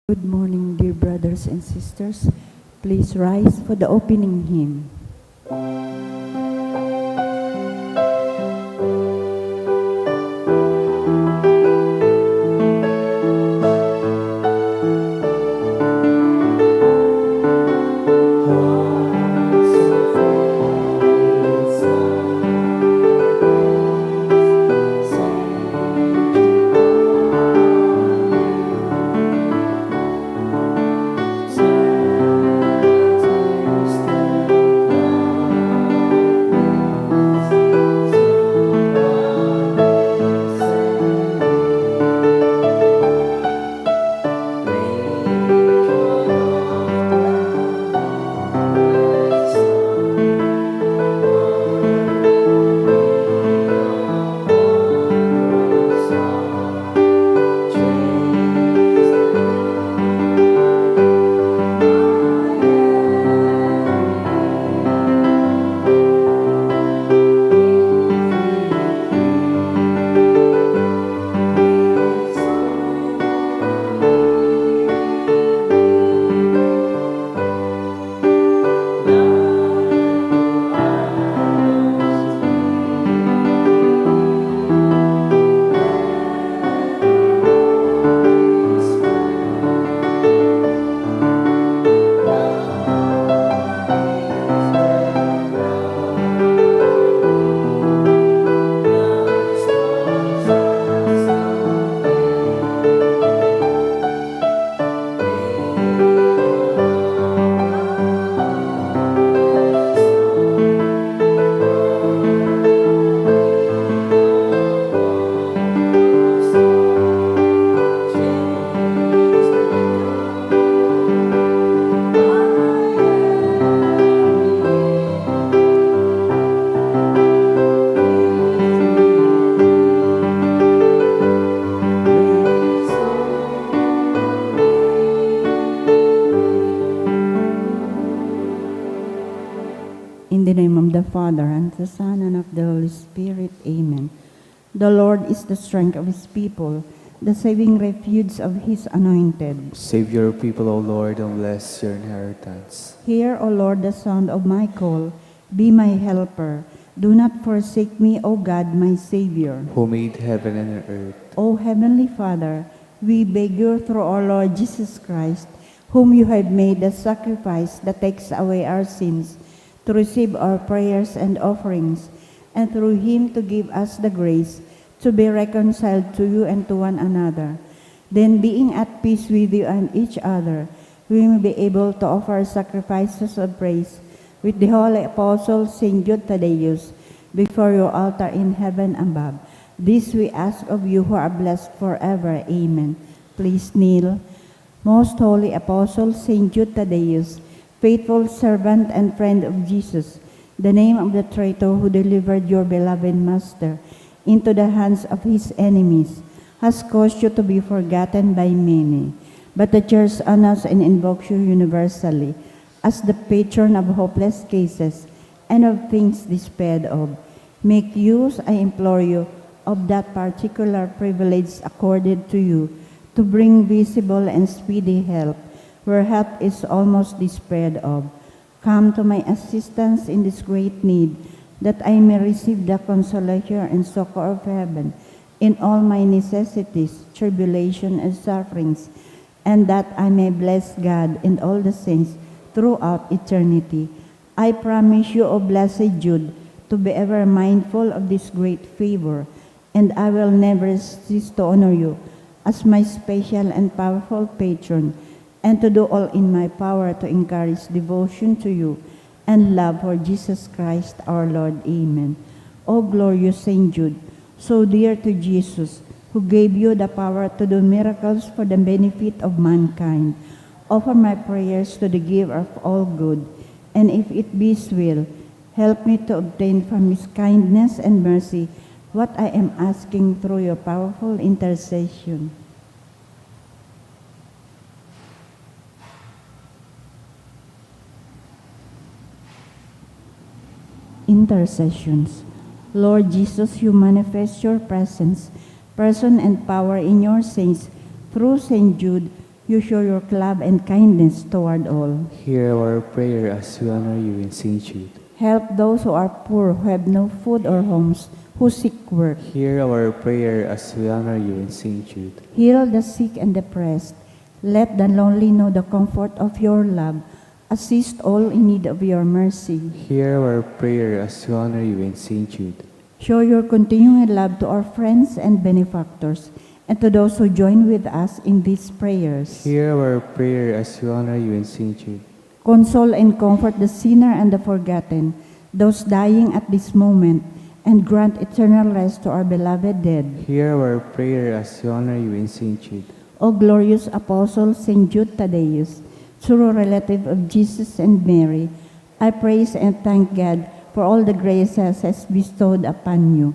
Good morning, dear brothers and sisters. Please rise for the opening hymn. In the name of the Father, and the Son, and of the Holy Spirit. Amen. The Lord is the strength of his people, the saving refuge of his anointed. Save your people, O Lord, and bless your inheritance. Hear, O Lord, the sound of my call. Be my helper. Do not forsake me, O God, my Savior. Who made heaven and earth. O Heavenly Father, we beg you through our Lord Jesus Christ, whom you have made the sacrifice that takes away our sins, to receive our prayers and offerings, and through him to give us the grace to be reconciled to you and to one another. Then, being at peace with you and each other, we may be able to offer sacrifices of praise with the holy apostle Saint Jude Thaddeus before your altar in heaven above. This we ask of you who are blessed forever. Amen. Please kneel. Most holy apostle Saint Jude Thaddeus, faithful servant and friend of Jesus, the name of the traitor who delivered your beloved Master into the hands of his enemies, has caused you to be forgotten by many. But the Church honors and invokes you universally as the patron of hopeless cases and of things despaired of. Make use, I implore you, of that particular privilege accorded to you to bring visible and speedy help where help is almost despaired of. Come to my assistance in this great need, that I may receive the consolation and succor of heaven in all my necessities, tribulation, and sufferings, and that I may bless God and all the saints throughout eternity. I promise you, O blessed Jude, to be ever mindful of this great favor, and I will never cease to honor you as my special and powerful patron, and to do all in my power to encourage devotion to you and love for Jesus Christ our Lord. Amen. O glorious Saint Jude, so dear to Jesus, who gave you the power to do miracles for the benefit of mankind, offer my prayers to the giver of all good, and if it be his will, help me to obtain from his kindness and mercy what I am asking through your powerful intercession. Intercessions. Lord Jesus, you manifest your presence, person, and power in your saints through Saint Jude, You show your love and kindness toward all. Hear our prayer as we honor you in St. Jude. Help those who are poor, who have no food or homes, who seek work. Hear our prayer as we honor you in St. Jude. Heal the sick and depressed. Let the lonely know the comfort of your love. Assist all in need of your mercy. Hear our prayer as we honor you in St. Jude. Show your continuing love to our friends and benefactors, and to those who join with us in these prayers. Hear our prayer as we honor you in St. Jude. Console and comfort the sinner and the forgotten, those dying at this moment, and grant eternal rest to our beloved dead. Hear our prayer as we honor you in St. Jude. O glorious Apostle St. Jude Thaddeus, true relative of Jesus and Mary, I praise and thank God for all the graces has bestowed upon you.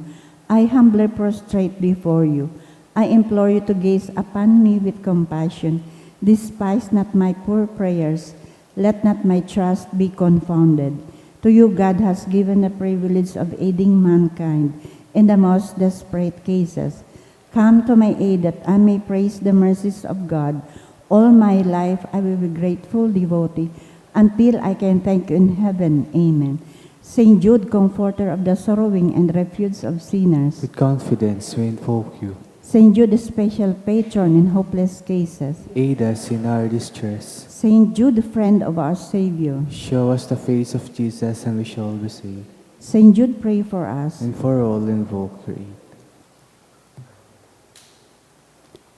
I humbly prostrate before you. I implore you to gaze upon me with compassion. Despise not my poor prayers. Let not my trust be confounded. To you God has given the privilege of aiding mankind in the most desperate cases. Come to my aid that I may praise the mercies of God. All my life I will be grateful devotee until I can thank you in heaven. Amen. Saint Jude, comforter of the sorrowing and refuge of sinners. With confidence we invoke you. Saint Jude, special patron in hopeless cases. Aid us in our distress. Saint Jude, friend of our Savior. Show us the face of Jesus and we shall be saved. Saint Jude, pray for us. And for all invoke your aid.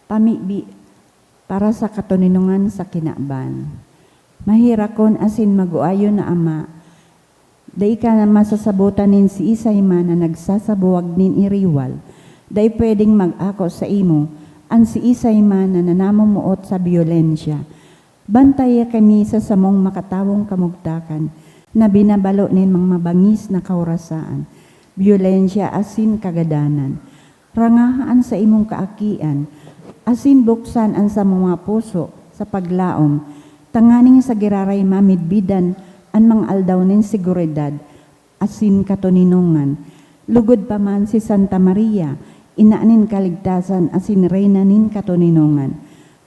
Pamibi para sa katuninungan sa kinaban. Mahirakon asin maguayo na ama, day ka na masasabutan nin si isay man na nagsasabuwag nin iriwal, day pwedeng mag-ako sa imo, an si isay man na nanamumuot sa biyolensya. Bantaya kami sa samong makatawong kamugtakan, na binabalo nin mga mabangis na kaurasaan, biyolensya asin kagadanan. Rangahaan sa imong kaakian, asin buksan ang sa mga puso sa paglaom, tanganing sa giraray mamidbidan ang mga aldaw nin seguridad, asin katuninungan. Lugod pa man si Santa Maria, inaanin kaligtasan asin reyna nin katuninungan.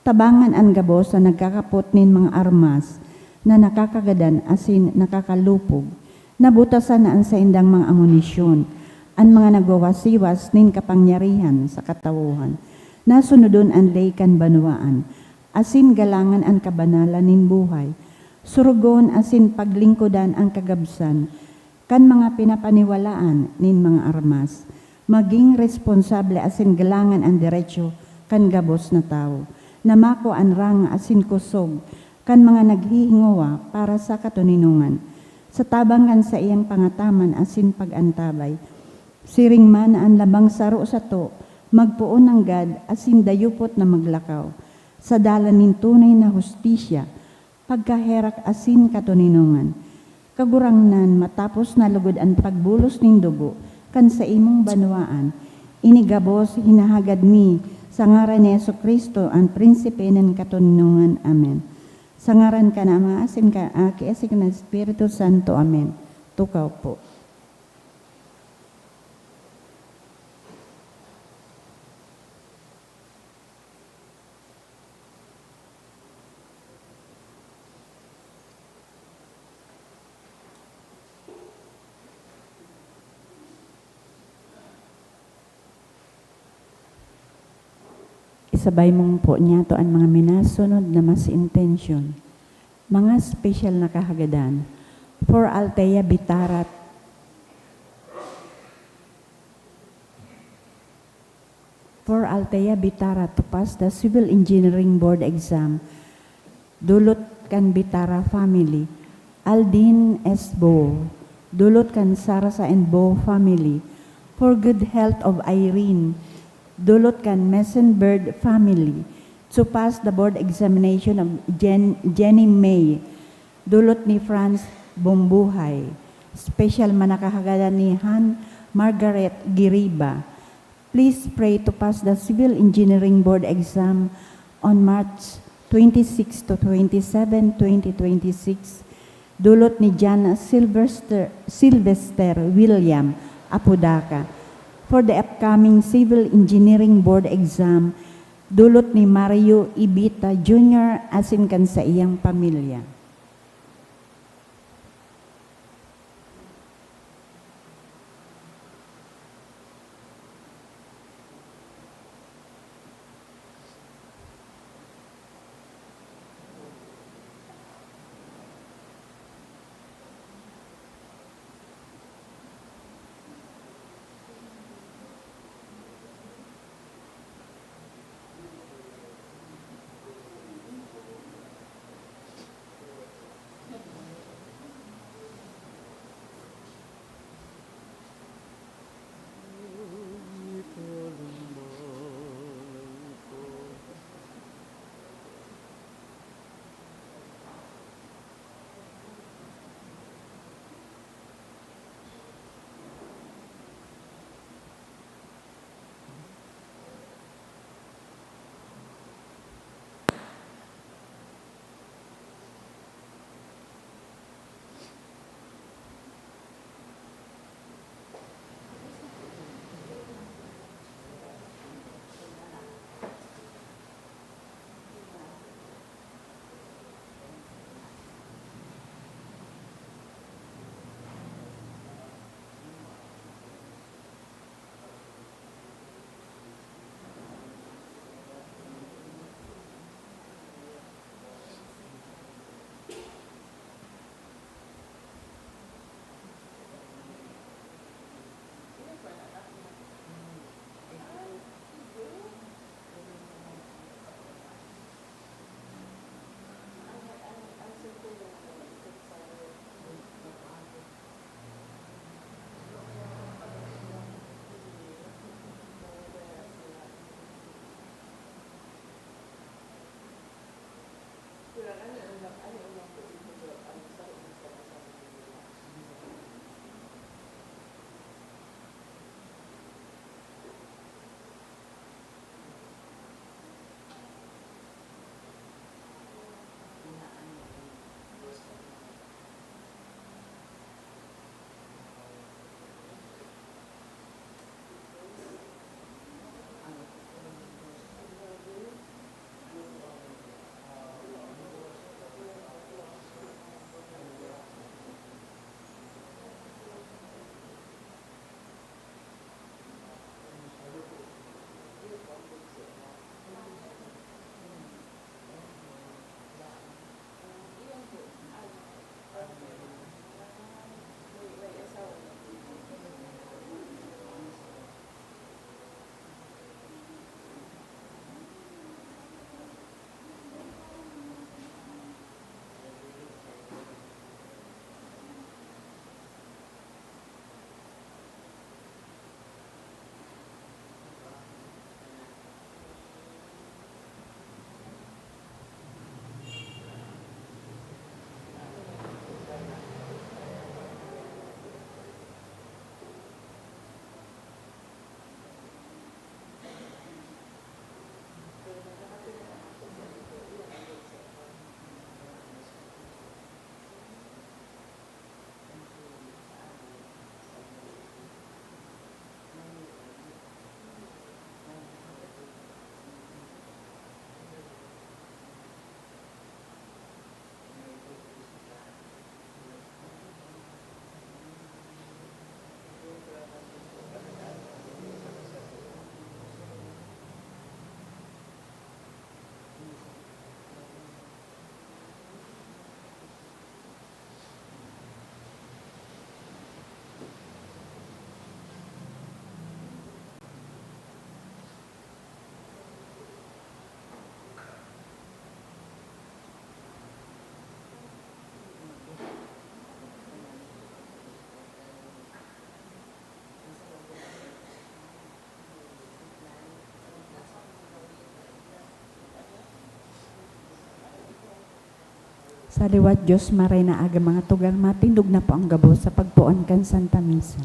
Tabangan ang gabos sa nagkakapot nin mga armas, na nakakagadan asin nakakalupog. Nabutasan na ang sa indang mga amunisyon, ang mga nagwawasiwas nin kapangyarihan sa katawuhan. Nasunodon ang laykan banwaan, asin galangan ang kabanalan nin buhay. Surugon asin paglingkodan ang kagabsan, kan mga pinapaniwalaan nin mga armas. Maging responsable asin galangan ang diretsyo kan gabos na tao. Namako ang ranga asin kusog, kan mga naghihingawa para sa katuninungan. Sa tabangan sa iyang pangataman asin pagantabay. Siring man ang labang saro sa to, magpuon ng God asin dayupot na maglakaw. Sa dalan nin tunay na hustisya, pagkaherak asin katuninungan. Kagurangnan matapos na lugod ang pagbulos nin dugo, kan sa imong banwaan, inigabos hinahagad mi, sa ngaran ni Jesucristo ang prinsipe ng katuninungan. Amen. Sa ngaran ka na Ama, asin ka aki, asin ka ng Espiritu Santo. Amen. Tukaw po. Isabay mong po niya to ang mga minasunod na mas intention. Mga special na kahagadan. For Althea Bitarat. For Althea Bitarat to pass the Civil Engineering Board exam. Dulot kan Bitara family. Aldin S. Bo. Dulot kan Sarasa and Bo family. For good health of Irene. Dulot kan Messenbird family to pass the board examination of Jenny May. Dulot ni Franz Bombuhay. Special manakahagadan ni Han Margaret Giriba. Please pray to pass the Civil Engineering Board exam on March 26 to 27, 2026. Dulot ni Jan Sylvester William Apodaca. For the upcoming Civil Engineering Board exam, dulot ni Mario Ibita Jr. asin kan sa iyang pamilya. Sa liwat Diyos, maray na aga mga tugang matindog na po ang gabo sa pagpuon kan Santa Misa.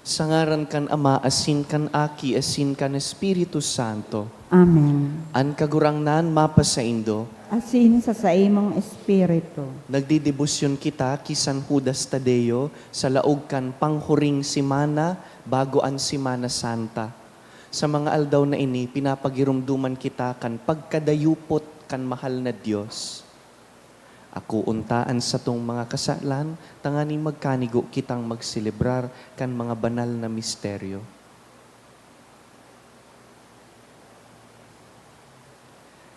Sa ngaran kan Ama, asin kan Aki, asin kan Espiritu Santo. Amen. An kagurangnan mapasaindo, Asin sa imong espiritu. nagdidebosyon kita kisan Judas Tadeo sa laog kan panghuring simana bago an Simana Santa. Sa mga aldaw na ini, pinapagirumduman kita kan pagkadayupot kan mahal na Diyos. Ako untaan sa tong mga kasalan, tanganing magkanigo kitang magsilebrar kan mga banal na misteryo.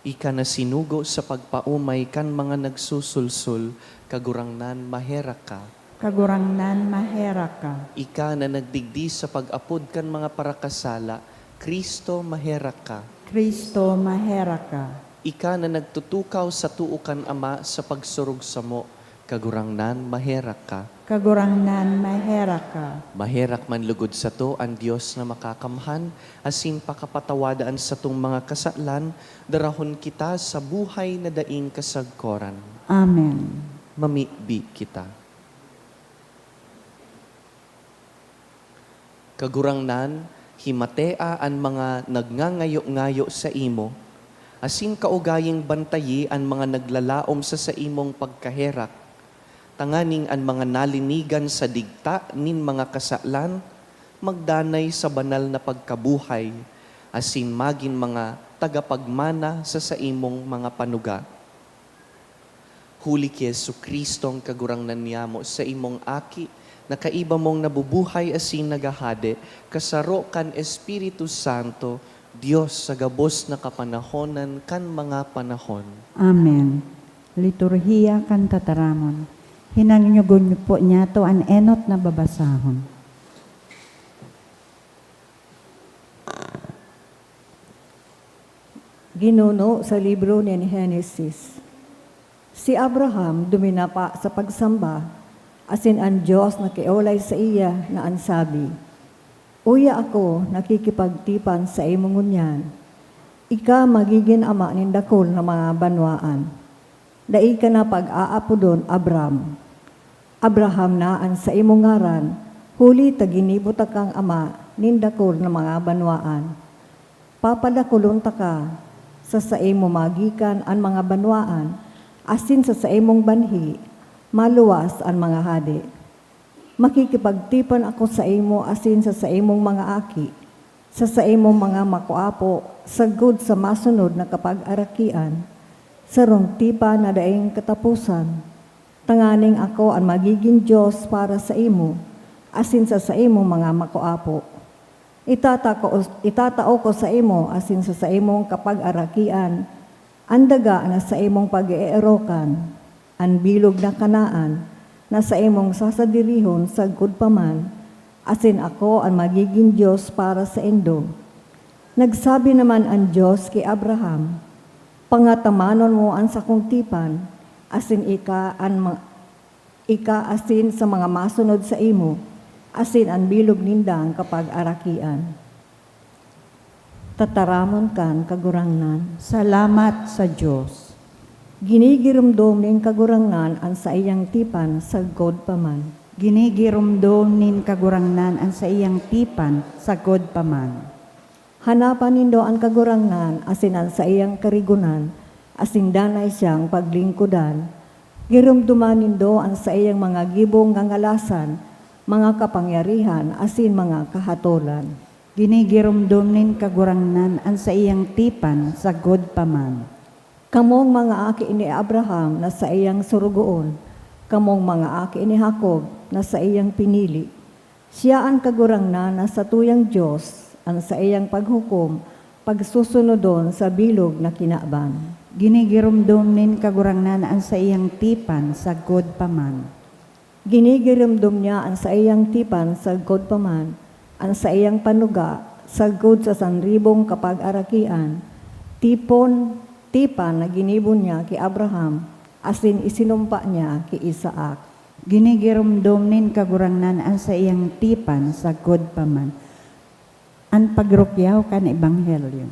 Ika na sinugo sa pagpaumay kan mga nagsusulsul, kagurangnan mahera ka. Kagurangnan mahera ka. Ika na nagdigdi sa pag-apod kan mga parakasala, Kristo mahera ka. Kristo mahera ka. Ika na nagtutukaw sa tuukan Ama sa pagsurog sa mo, kagurangnan mahera ka. Kagurangnan mahera ka. Maherak man lugod sa to ang Diyos na makakamhan, asin pakapatawadaan sa tong mga kasalan, darahon kita sa buhay na daing kasagkoran. Amen. Mamibi kita. Kagurangnan, himatea ang mga nagngangayo-ngayo sa imo, asin kaugaying bantayi ang mga naglalaom sa imong pagkaherak, tanganing ang mga nalinigan sa digta nin mga kasalan, magdanay sa banal na pagkabuhay, asin magin mga tagapagmana sa imong mga panuga. Huli ki Jesucristong kagurangnan niyamo sa imong aki, na kaiba mong nabubuhay asin nagahade, kasaro kan Espiritu Santo, Diyos sa gabos na kapanahonan kan mga panahon. Amen. Liturhiya kan tataramon. Hinangnyugon po niya to an enot na babasahon. Ginuno sa libro ni Genesis. Si Abraham duminapa sa pagsamba, asin ang Diyos na kiolay sa iya na ansabi, Uya ako nakikipagtipan sa imong ngunyan, ika magiging ama nin dakol na mga banwaan. Dai ka na pag-aapodon Abram. Abraham na ang sa imong ngaran, huli taginibot kang ama nin dakol na mga banwaan. Papadakulon ta ka sa imo magikan ang mga banwaan, asin sa imong banhi, maluwas ang mga hade. Makikipagtipan ako sa imo asin sa imong mga aki, sa imong mga makuapo, sagod sa masunod na kapag-arakian, sarong tipa na daing katapusan. Tanganing ako ang magiging Diyos para sa imo, asin sa imong mga makuapo. Itatao ko sa imo asin sa imong kapag-arakian, ang daga na sa imong pag-eerokan, ang bilog na kanaan, na sa imong sasadirihon sagkod paman, asin ako ang magiging Diyos para sa indo. Nagsabi naman ang Diyos kay Abraham, pangatamanon mo ang sakong tipan, asin ika asin sa mga masunod sa imo, asin ang bilog nindang kapag arakian. Tataramon kan kagurangnan. Salamat sa Diyos. Ginigirumdom ning kagurangnan ang sa iyang tipan sagkod paman. Ginigirumdom nin kagurangnan ang sa iyang tipan sa God paman. Hanapan nindo ang kagurangnan asin ang sa iyang karigunan, asin danay siyang paglingkudan. Girumduman nindo ang sa iyang mga gibong ngangalasan, mga kapangyarihan, asin mga kahatolan. Ginigirumdom nin kagurangnan ang sa iyang tipan sa God paman. Kamong mga aki ni Abraham na sa iyang surugoon, kamong mga aki ni Jacob na sa iyang pinili. Siya ang kagurangnan na sa tuyang Diyos, ang sa iyang paghukom, pagsusunodon sa bilog na kinaban. Ginigirumdom nin kagurangnan ang sa iyang tipan sa God paman. Ginigirumdom niya ang sa iyang tipan sa God paman, ang sa iyang panuga, sa God sa sanribong kapag-arakian, tipan na ginibon niya kay Abraham, asin isinumpa niya kay Isaac. Ginigirumdom nin kagurangnan ang sa iyang tipan sa God paman. Ang pagrukyaw kan ebanghelyo.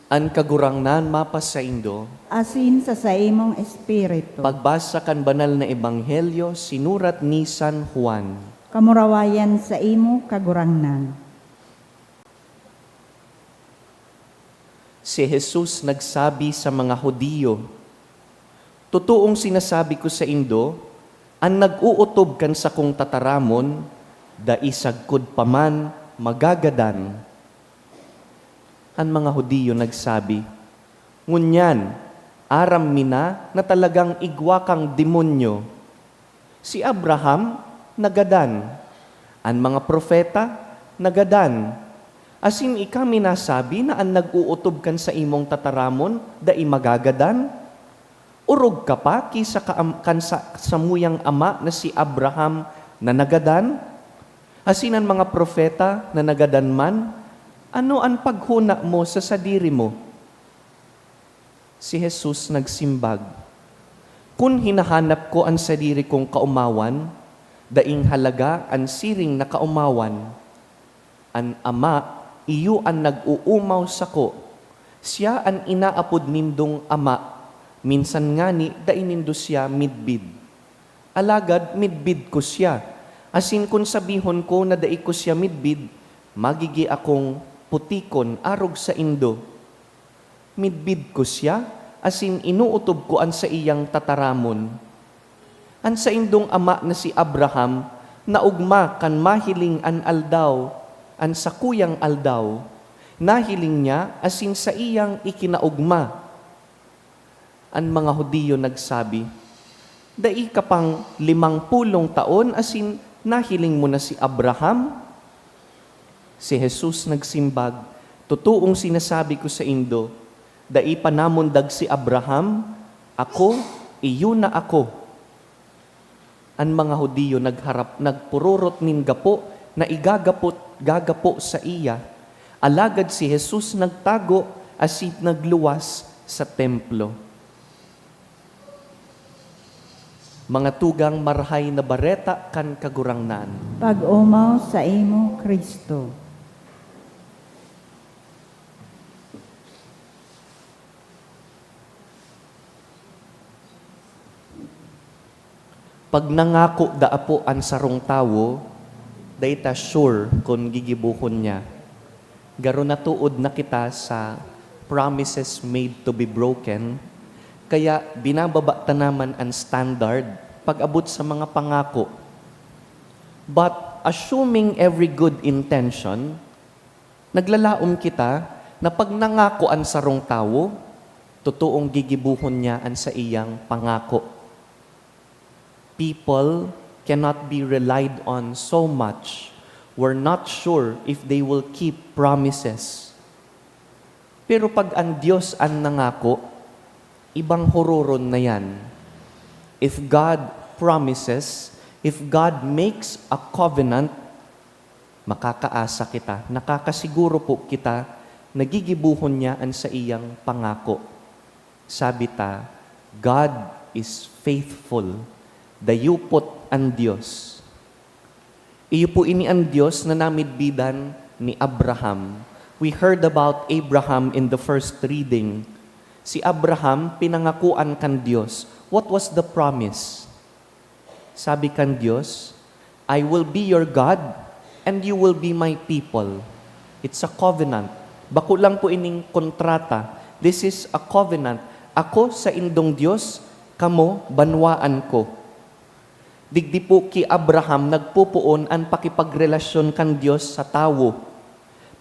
An kagurangnan mapas sa Indo, asin sa imong espiritu. pagbasa kan banal na ebanghelyo sinurat ni San Juan. Kamurawayan sa imo kagurangnan. Si Jesus nagsabi sa mga Hudiyo, "Totoong sinasabi ko sa Indo, ang nag-uutob kan sa kong tataramon, da isagkod paman magagadan." Ang mga Hudiyo nagsabi, "Ngunyan, aram mina na talagang igwa kang demonyo. Si Abraham, nagadan. Ang mga propeta, nagadan. Asin ikami nasabi na ang nag-uutob kan sa imong tataramon, da imagagadan? Urog ka pa kisa kan sa samuyang ama na si Abraham na nagadan? Asin ang mga propeta na nagadan man, ano ang paghuna mo sa sadiri mo?" Si Jesus nagsimbag, "Kung hinahanap ko ang sadiri kong kaumawan, daing halaga ang siring na kaumawan. Ang ama, iyo ang nag-uumaw sako. Siya ang inaapod nindong ama. Minsan ngani, daing nindo siya midbid. Alagad, midbid ko siya. Asin kung sabihon ko na dai ko siya midbid, magigi akong putikon arog sa Indo. Midbid ko siya, asin inuutob ko an sa iyang tataramon. An sa indong ama na si Abraham, naugma kan mahiling an aldaw, an sa kuyang aldaw. Nahiling niya, asin sa iyang ikinaugma." Ang mga Hudiyo nagsabi, "Dai ka pang 50 taon, asin nahiling mo na si Abraham?" Si Jesus nagsimbag, "Totoong sinasabi ko sa Indo, dai panamundag si Abraham, ako, iyo na ako." Ang mga Hudiyo nagpururot nin gapo na gagapo sa iya. Alagad si Jesus nagtago asin nagluwas sa templo. Mga tugang marhay na bareta kan kagurangnan. Pag-umaw sa imo Kristo. Pag nangako daapo ang sarong tawo, dayta sure kung gigibuhon niya. Garo natuod na kita sa promises made to be broken, kaya binababa ta naman ang standard pag abot sa mga pangako. But assuming every good intention, naglalaom kita na pag nangako ang sarong tawo, totoong gigibuhon niya ang sa iyang pangako. People cannot be relied on so much. We're not sure if they will keep promises. Pero pag ang Diyos ang nangako, ibang hororon na yan. If God promises, if God makes a covenant, makakaasa kita, nakakasiguro po kita, nagigibuhon niya ang sa iyang pangako. Sabi ta, God is faithful. Dayupot ang Diyos. Iyo po ini ang Diyos na namidbidan ni Abraham. We heard about Abraham in the first reading. Si Abraham, pinangakuan kan Diyos. What was the promise? Sabi kan Diyos, "I will be your God and you will be my people." It's a covenant. Bako lang po ining kontrata. This is a covenant. Ako sa indong Diyos, kamo banwaan ko. Digdi po ki Abraham nagpupuon ang pakipagrelasyon kan Diyos sa tawo.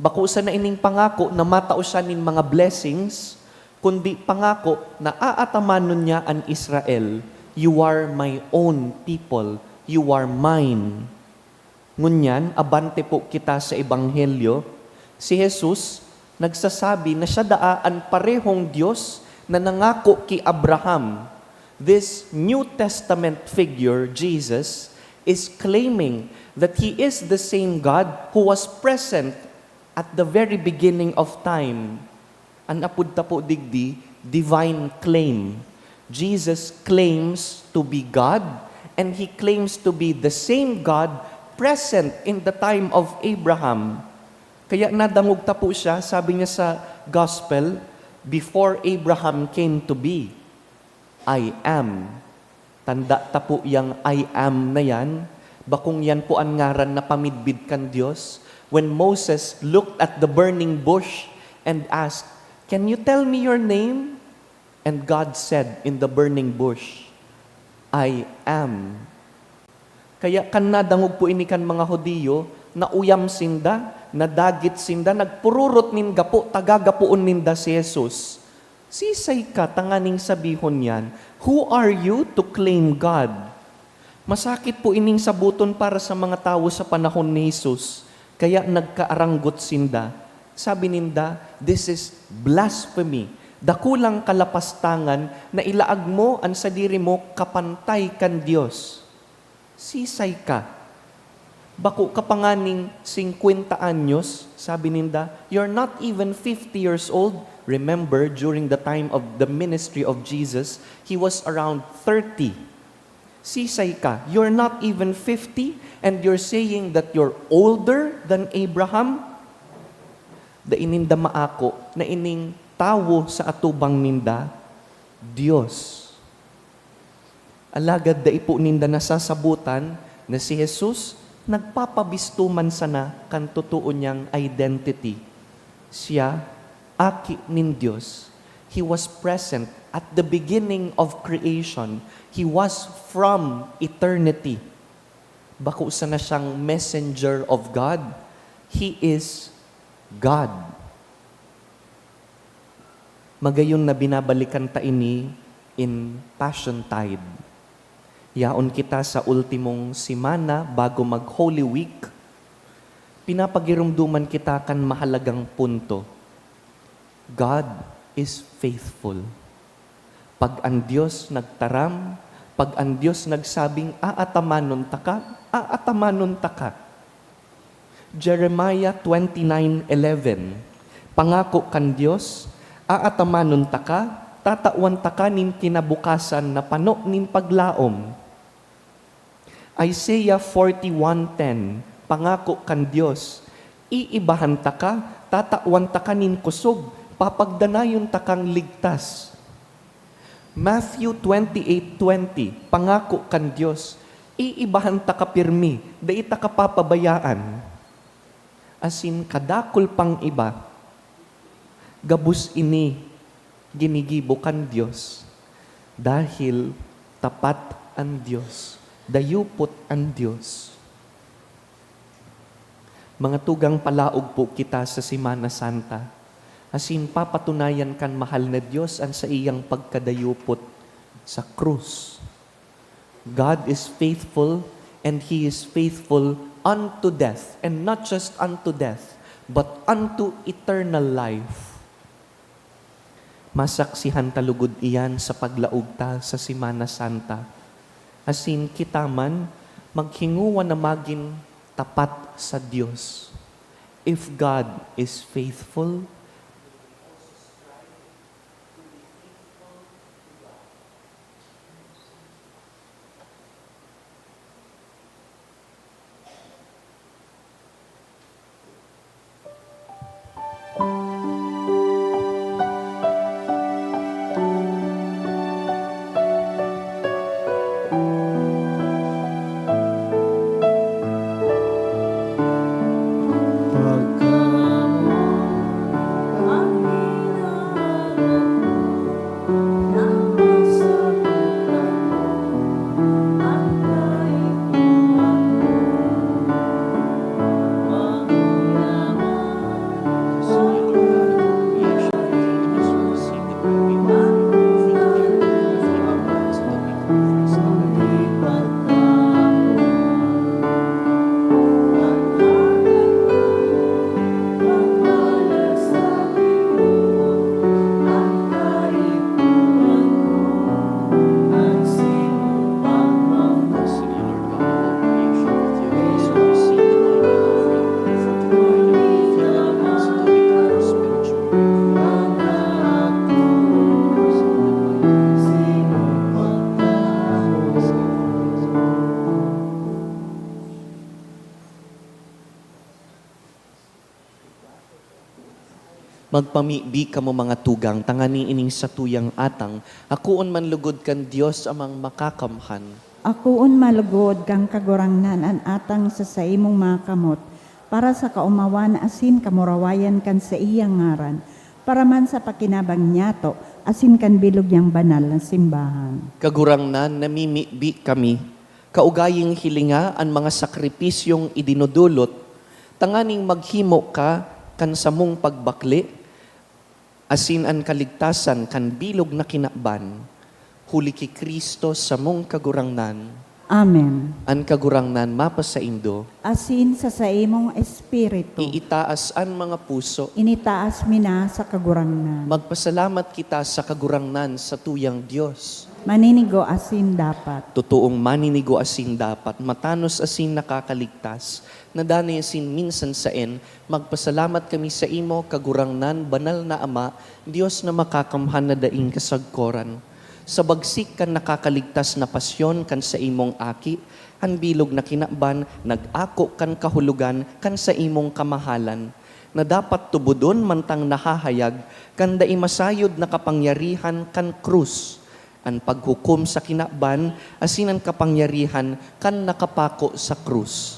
Bako sa na ining pangako na matao siya nin mga blessings, kundi pangako na aatamanon niya ang Israel. You are my own people. You are mine. Ngunyan, abante po kita sa Ebanghelyo, si Jesus nagsasabi na siya daan parehong Diyos na nangako ki Abraham. This New Testament figure, Jesus, is claiming that He is the same God who was present at the very beginning of time. Ang apudta po digdi, divine claim. Jesus claims to be God, and He claims to be the same God present in the time of Abraham. Kaya nadangog ta po siya, sabi niya sa Gospel, before Abraham came to be, I am. Tanda ta po yang I am na yan, bakong yan po ang ngaran na pamidbid kan Diyos. When Moses looked at the burning bush and asked, "Can you tell me your name?" And God said in the burning bush, I am. Kaya kan nadangog po ini kan mga Hudiyo, na uyam sinda, na dagit sinda, nagpururot nin gapo, tagagapuon ninda si Jesus. Sisay ka, tanganing sabihon yan, who are you to claim God? Masakit po ining sabuton para sa mga tao sa panahon ni Jesus. Kaya nagkaaranggot sinda. Sabi ninda, this is blasphemy. Dakulang kalapastangan na ilaag mo ang sadiri mo kapantay kan Diyos. Sisay ka. Bako kapanganing 50 anyos, sabi ninda, you're not even 50 years old. Remember, during the time of the ministry of Jesus, He was around 30. Sisay ka. You're not even 50 and you're saying that you're older than Abraham? Da ininda maako na ining tawo sa atubang ninda, Diyos. Alagad da ipo ninda nasasabutan na si Jesus nagpapabistuman sana kan totoo niyang identity. Siya, aki nin Diyos. He was present at the beginning of creation. He was from eternity. Bako sana siyang messenger of God. He is God. Magayon na binabalikan ta ini in Passion Tide. Yaon kita sa ultimong simana bago mag-Holy Week. Pinapagirumduman kita kan mahalagang punto. God is faithful. Pag ang Diyos nagtaram, pag ang Diyos nagsabing aatamanon ta ka. Jeremiah 29:11. Pangako kan Diyos, aatamanon ta ka, tatawan ta ka nin kinabukasan na pano nin paglaom. Isaiah 41:10. Pangako kan Diyos, iibahan ta ka, tatawan ta ka nin kusog, papagdanayon ta kang ligtas. Matthew 28:20. Pangako kan Diyos, iibahan ta ka pirmi, dai ta ka papabayaan. Asin kadakol pang iba, gabus ini ginigibo kan Diyos dahil tapat ang Diyos, dayupot ang Diyos. Mga tugang palaog po kita sa Semana Santa, asin papatunayan kan mahal na Diyos ang sa iyang pagkadayupot sa krus. God is faithful and He is faithful unto death, and not just unto death, but unto eternal life. Masaksihan talugod iyan sa paglaog ta sa Semana Santa. Asin kita man, maghinguwa na maging tapat sa Diyos. If God is faithful, Magpamibi kamo mga tugang, tangani ining sa tuyang atang, akuon man lugod kan Dios amang makakamhan. Akuon malugod kang kagurangnan an atang sa imong mga kamot, para sa kaumawan asin kamurawayan kan sa iyang ngaran, para man sa pakinabang nyato, asin kan bilog yang banal na simbahan. Kagurangnan namimibi kami, kaugaying hilinga ang mga sakripisyong idinudulot, tanganing maghimo ka kan samong pagbakli, asin an kaligtasan kan bilog na kinakban, huli ki Kristo sa mong kagurangnan, Amen. an kagurangnan mapasaindo, Asin sa imong espiritu, iitaas an mga puso, initaas mina sa kagurangnan. magpasalamat kita sa kagurangnan sa tuyang Diyos. Maninigo asin dapat. Totoong maninigo asin dapat, matanos asin nakakaligtas, nadani asin minsan saen, magpasalamat kami sa imo, kagurangnan, banal na Ama, Diyos na makakamhan na daing kasagkoran. Sa bagsik kan nakakaligtas na pasyon kan sa imong aki, han bilog na kinakban, nag-ako kan kahulugan kan sa imong kamahalan, na dapat tubudon mantang nahahayag, kan dai masayod na kapangyarihan kan krus, ang paghukom sa kinakban, asin ang kapangyarihan kan nakapako sa krus.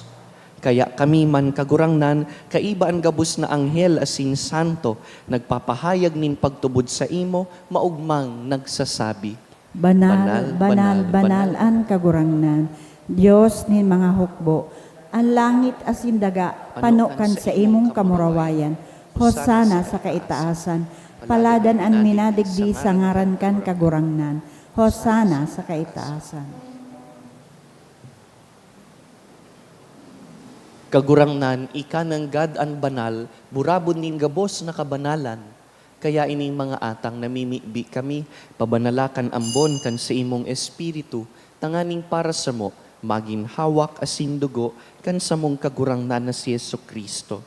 Kaya kami man kagurangnan, kaiba ang gabus na anghel asin santo, nagpapahayag nin pagtubod sa imo, maugmang nagsasabi, Banal, banal, banal, an kagurangnan. Diyos ni mga hukbo, ang langit asin daga, panukan sa imong kamurawayan. Hosana sa kaitaasan, paladan an minadigdi sa ngaran kan kagurangnan. Hosana sa kaitaasan. Kagurangnan, ika ng God ang banal, burabon nin gabos na kabanalan. Kaya ining mga atang namimibi kami, pabanalakan ambon kan sa imong espiritu, tanganing para sa mo, maging hawak asin dugo, kan sa mong kagurangnan na si Yesu Kristo.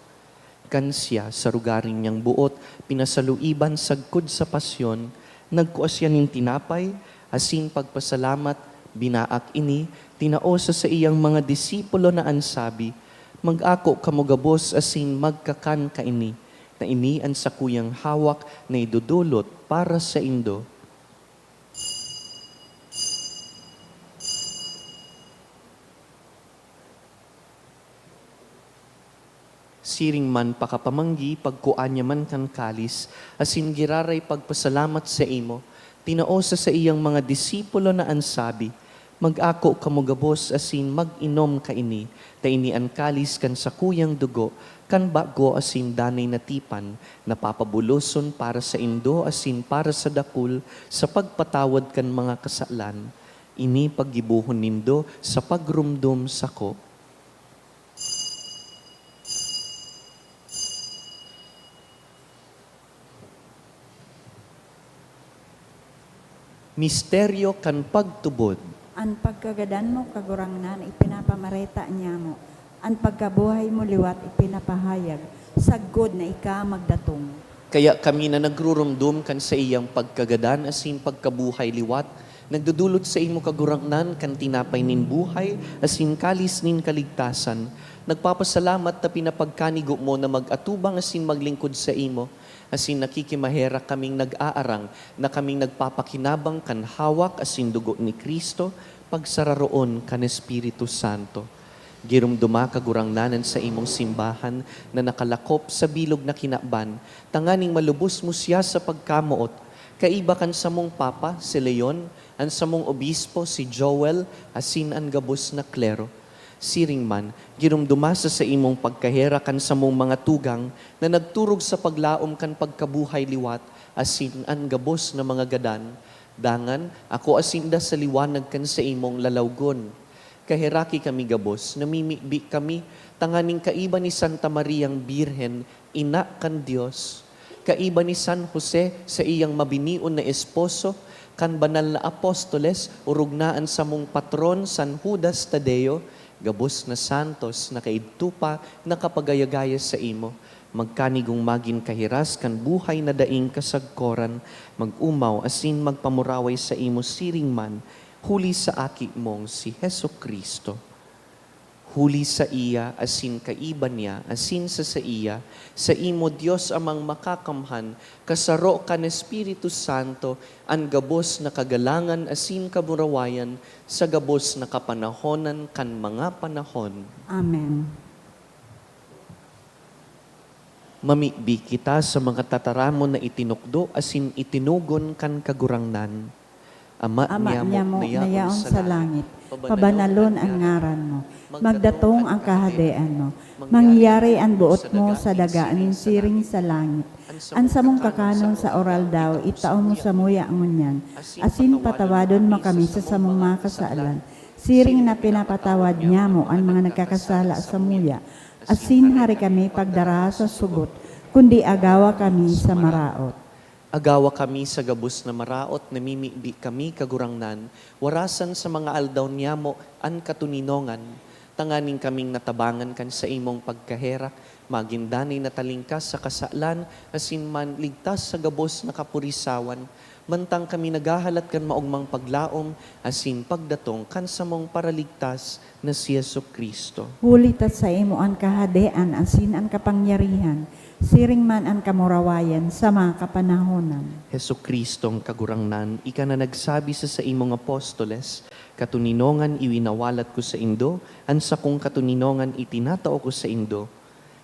Kan siya sa rugaring niyang buot, pinasaluiban sagkod sa pasyon, nagkuasya nin tinapay, asin pagpasalamat, binaak ini, tinaosa sa iyang mga disipulo na ansabi, mag-ako kamugabos asin magkakan ka ini, na ini ang sakuyang hawak na idudulot para sa indo. Siring man pakapamanggi, pagkuanya man kan kalis, asin giraray pagpasalamat sa imo, tinaosa sa iyang mga disipulo na ansabi, mag-ako kamugabos asin mag-inom ka ini, ta ini ang kalis kan sakuyang dugo, kan bago asin danay na tipan, napapabuloson para sa indo asin para sa dakul, sa pagpatawad kan mga kasalan, ini paggibuhon nindo sa pagrumdum sako. Misteryo kan pagtubod. Ang pagkagadan mo kagurangnan, ipinapamareta niya mo. Ang pagkabuhay mo liwat, ipinapahayag. Sagod na ika magdatong. Kaya kami na nagrurumdum kan sa iyang pagkagadan asin pagkabuhay liwat, nagdudulot sa imo kagurangnan kan tinapay nin buhay asin kalis nin kaligtasan. Nagpapasalamat na pinapagkanigo mo na mag-atubang asin maglingkod sa imo, asin nakikimahera kaming nag-aarang na kaming nagpapakinabang kan hawak asin dugo ni Kristo, pagsararoon kan Espiritu Santo. Girumduma kagurangnanan sa imong simbahan na nakalakop sa bilog na kinakban, tanganing malubos mo siya sa pagkamuot, kaiba kan sa mong Papa, si Leon, ang sa mong Obispo, si Joel, asin ang gabos na klero. Siring man, girumduma sa imong pagkahera kan sa mong mga tugang na nagturog sa paglaom kan pagkabuhay liwat, asin ang gabos na mga gadan. Dangan, ako asinda sa liwanag kan sa imong lalawgon. Kahiraki kami gabos, namimibi kami, tanganing kaiba ni Santa Mariang Birhen, ina kan Dios. Kaiba ni San Jose sa iyang mabinion na esposo, kan banal na apostoles, urugnaan sa mong patron San Judas Tadeo, gabos na santos na kaidtupa na kapagayagaya sa imo, magkanigong magin kahiras kan buhay na daing kasagkoran, mag-umaw asin magpamuraway sa imo siring man, huli sa aki mong si Heso Kristo. Huli sa iya, asin kaiban niya, asin sa iya, sa imo Dios amang makakamhan, kasaro kan Espiritu Santo, ang gabos na kagalangan, asin kamurawayan, sa gabos na kapanahonan kan mga panahon. Amen. Mamikbi kita sa mga tataramon na itinukdo, asin itinugon kan kagurangnan. Ama Ama niya mo nayaon nayaon sa langit, pabanalon ang ngaran mo, magdatong ang kahadean mo, mangyari ang buot mo sa dagaan siring sa langit. Ansa mong kakanon sa oral daw, itaon mo sa muya ngunyan, asin patawadon mo kami sa samong mga kasaalan, siring na pinapatawad niya mo ang mga nagkakasala sa muya, asin hari kami pagdara sa sugot, kundi agawa kami sa maraot. Agawa kami sa gabos na maraot, namimibi kami kagurangnan, warasan sa mga aldaw niya mo an katuninongan, tanganing kaming natabangan kan sa imong pagkaherak, magindanay na talingkas sa kasalan, asin man ligtas sa gabos na kapurisawan, mantang kami nagahalat kan maugmang paglaom, asin pagdatong kan sa mong paraligtas na si Yesu Kristo. Hulitat sa imo ang kahadean, asin ang kapangyarihan, siring man ang kamurawayan sa mga kapanahonan. Heso Kristong kagurangnan, ika na nagsabi sa imong apostoles, katuninongan iwinawalat ko sa indo, ansa kong katuninongan itinatao ko sa indo.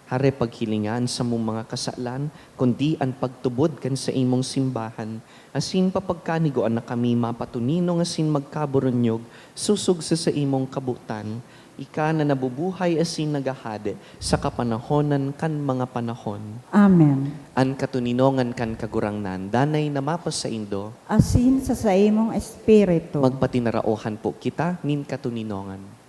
Hare paghilingan sa mong mga kasalan, kundi ang pagtubod kan sa imong simbahan, asin papagkanigoan na kami mapatuninong asin magkaburonyog, susug sa imong kabutan, ika na nabubuhay asin nagahade sa kapanahonan kan mga panahon. Amen. An katuninongan kan kagurangnan, danay na mapas sa indo, Asin sa imong espiritu. magpatinaraohan po kita nin katuninongan.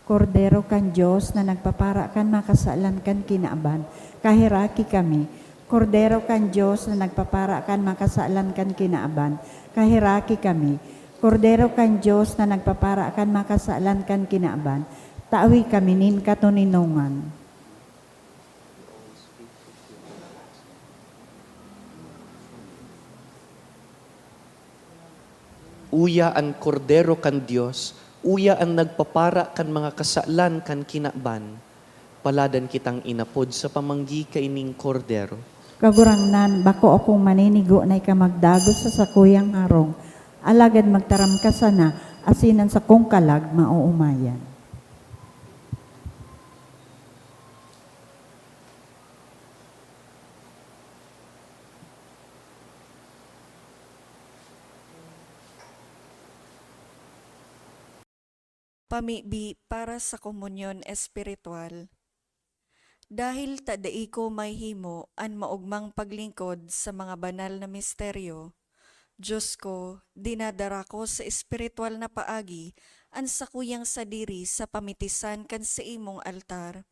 Kordero kan Diyos na nagpapara kan makasalan kan kinaaban, kahiraki kami. Kordero kan Diyos na nagpapara kan makasalan kan kinaaban, kahiraki kami. Kordero kan Diyos na nagpapara kan makasalan kan kinaaban, tawi kami nin katuninongan. Uya ang kordero kan Dios, uya ang nagpapara kan mga kasalan kan kinaban, paladan kitang inapod sa pamanggi kaining kordero. Kagurangnan, bako akong maninigo na ikamagdagos sa sakuyang harong, alagad magtaram ka sana, asinan sa kong kalag mauumayan. Pamibi para sa komunyon espiritual. Dahil tadai ko may himo an maugmang paglingkod sa mga banal na misteryo, Diyos ko, dinadara ko sa espiritual na paagi an sakuyang sadiri sa pamitisan kan sa imong altar.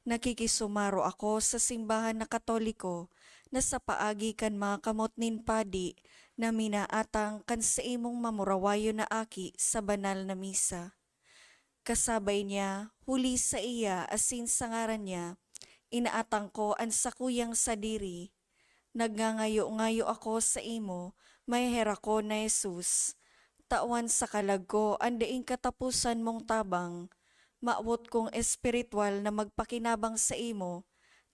Nakikisumaro ako sa simbahan na Katoliko na sa paagi kan mga kamot nin padi na minaatang kan sa imong mamurawayo na aki sa banal na misa. Kasabay niya, huli sa iya asin sa ngaran niya, inaatang ko ang sakuyang sadiri. Nagngangayo-ngayo ako sa imo, may hera ko na Jesus. Tawan sa kalag ko, ang daing katapusan mong tabang. Maawot kong espiritual na magpakinabang sa imo,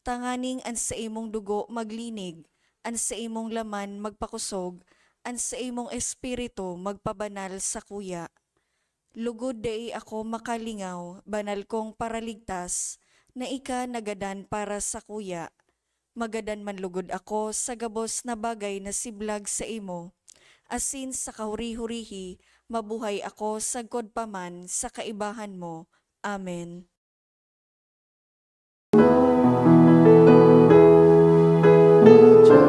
tanganing an sa imong dugo maglinig, an sa imong laman magpakusog, an sa imong espiritu magpabanal sa kuya. Lugod dai ako makalingaw, banal kong paraligtas, na ika nagadan para sa kuya. Magadan man lugod ako sa gabos na bagay na siblag sa imo. Asin sa kahuri-hurihi, mabuhay ako sa godpaman sa kaibahan mo. Amen. Ang grasya,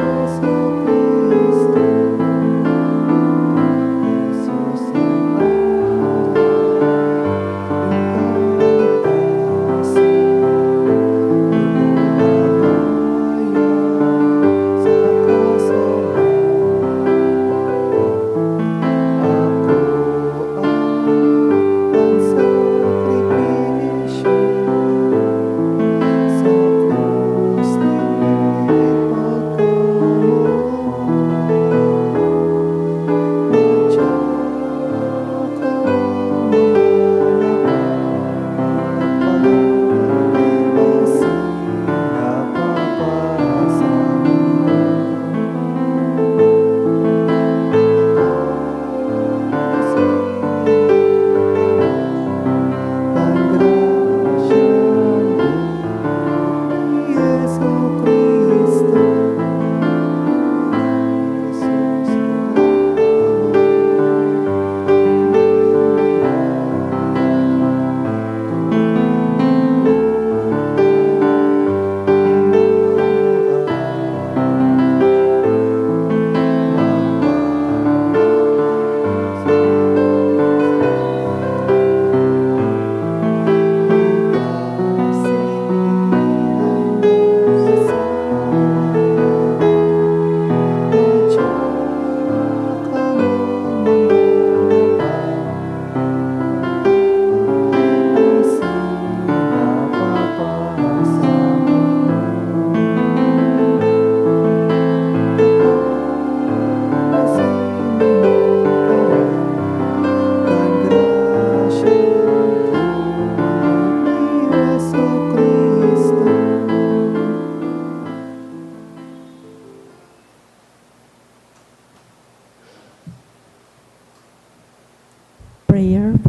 Diyos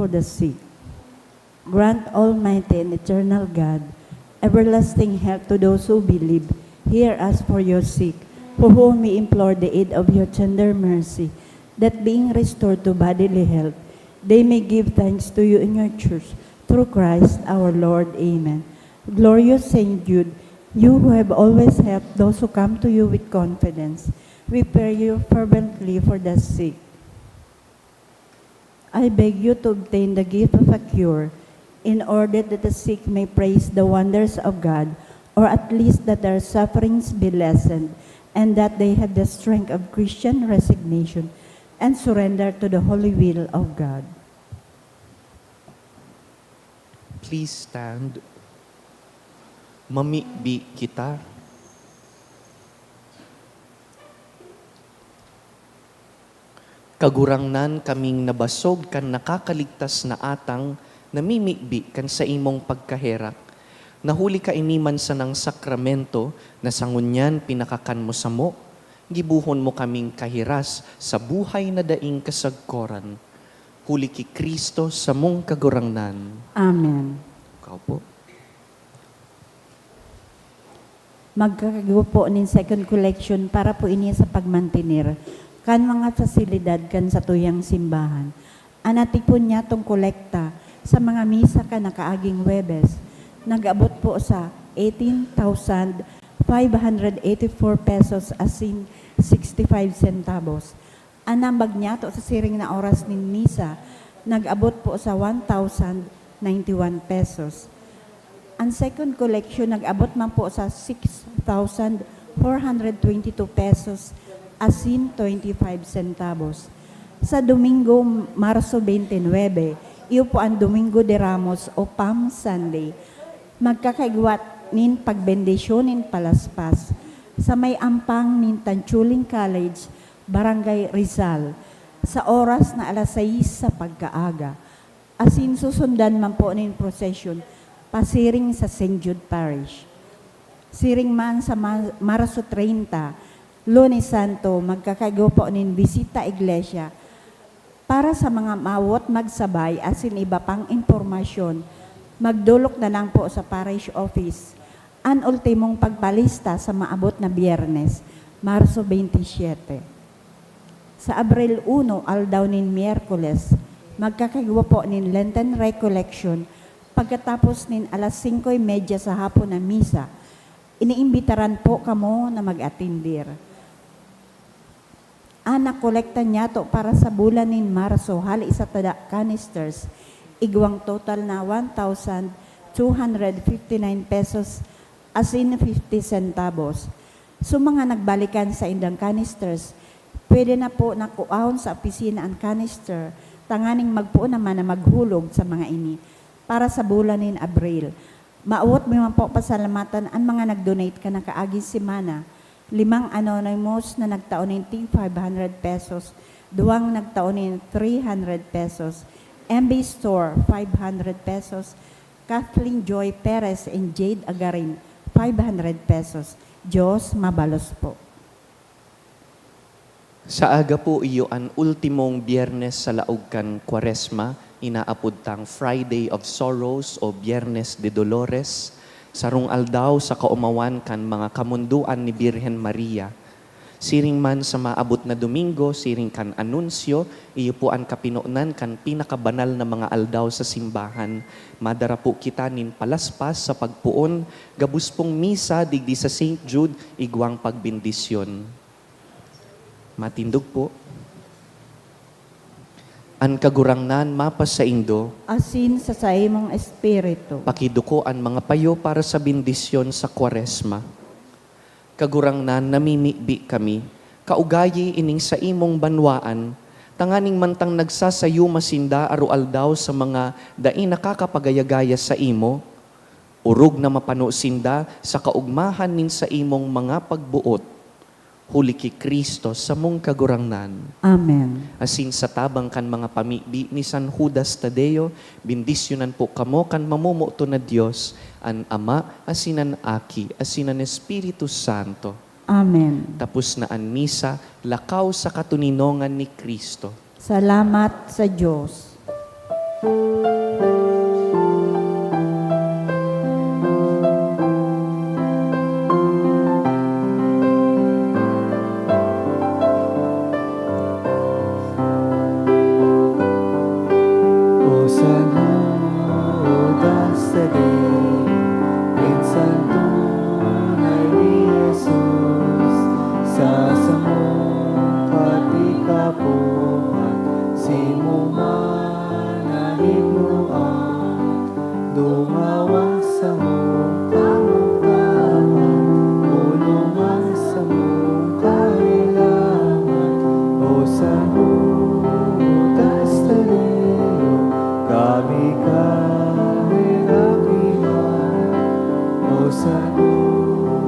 for the sick. Grant, Almighty and eternal God, everlasting health to those who believe. Hear us for your sick, for whom we implore the aid of your tender mercy, that being restored to bodily health, they may give thanks to you in your church, through Christ our Lord. Amen. Glorious Saint Jude, you who have always helped those who come to you with confidence, we pray you fervently for the sick. I beg you to obtain the gift of a cure, in order that the sick may praise the wonders of God, or at least that their sufferings be lessened, and that they have the strength of Christian resignation and surrender to the holy will of God. Please stand. Mamibi kita. Kagurangnan kaming nabasog kan nakakaligtas na atang namimibi kan sa imong pagkaherak. Nahuli ka iniman sa ng sakramento na sangunyan pinakakan mo sa mo. Gibuhon mo kaming kahiras sa buhay na daing kasagkoran. Huli ki Kristo sa mong kagurangnan. Amen. Ikaw po. Magkakagawa po nin second collection para po ini sa pagmantinir kan mga fasilidad kan sa tuyang simbahan. Anati po niya tong kolekta sa mga misa ka nakaaging Webes. Nag-abot po sa 18,584 pesos asin 65 centavos. Anambag niya to sa siring na oras nin misa, nag-abot po sa 1,091 pesos. Ang second collection, nag-abot man po sa 6,422 pesos asin 25 centavos. Sa Domingo, Marso 29, iyo po ang Domingo de Ramos o Palm Sunday, magkakaigwat nin pagbendisyon nin palaspas sa may ampang nin Tanchuling College, Barangay Rizal, sa oras na alas 6 sa pagkaaga. Asin susundan man po nin procession, pasiring sa St. Jude Parish. Siring man sa Marso 30, Lunes Santo, magkakagawa po nin bisita iglesia para sa mga mawot magsabay asin iba pang impormasyon, magdulok na lang po sa parish office. Ang ultimong pagpalista sa maabot na Biyernes, Marso 27. Sa Abril 1, aldaw nin Miyerkules, magkakagawa po nin Lenten Recollection pagkatapos nin alas 5:30 sa hapon na misa. Iniimbitaran po kamo na mag-atindir. Anak kolekta niya to para sa bulan nin Marso, hali isa tada canisters, igwang total na 1,259 pesos asin 50 centavos. So mga nagbalikan sa indang canisters, pwede na po nakuahon sa opisina ang canister, tanganing magpo naman na maghulog sa mga ini para sa bulan nin Abril. Maawot mo man po pasalamatan ang mga nag-donate ka na kaaging simana. 5 anonymous na nagtaon ng 500 pesos, 2 nagtaon ng 300 pesos, MB Store 500 pesos, Kathleen Joy Perez and Jade Agarin 500 pesos. Diyos mabalos po. Sa aga po iyo ang ultimong Biyernes sa laog kan Kwaresma, inaapod tang Friday of Sorrows o Biyernes de Dolores, sarong aldaw sa kaumawan kan mga kamunduan ni Birhen Maria. Siring man sa maabot na Domingo, siring kan anunsyo, iyo po ang kapinunan kan pinakabanal na mga aldaw sa simbahan. Madara po kita nin palaspas sa pagpuon, gabus pong misa digdi sa St. Jude, igwang pagbindisyon. Matindog po. An kagurangnan mapas sa indo, Asin sa saimong espiritu. pakiduko ang mga payo para sa bindisyon sa Kwaresma. Kagurangnan namimibi kami, kaugayi ining sa imong banwaan, tanganing mantang nagsasayo masinda arualdaw sa mga daing nakakapagayagaya sa imo, urog na mapano sinda sa kaugmahan nin sa imong mga pagbuot, huli ki Kristo sa mong kagurangnan. Amen. Asin sa tabang kan mga pamibi ni San Judas Tadeo, bindisyonan po kamo kan mamumuto na Diyos, an Ama, asinan Aki, asinan Espiritu Santo. Amen. Tapos na an misa, lakaw sa katuninongan ni Kristo. Salamat sa Diyos. O saludas today, pinsan tunay ni Jesus, sa samong patikapuan, simo manahigluan, dumawang sa mong kamukaman, ulungan sa mong kailangan. O saludas today, kami kahirapihan, o saludas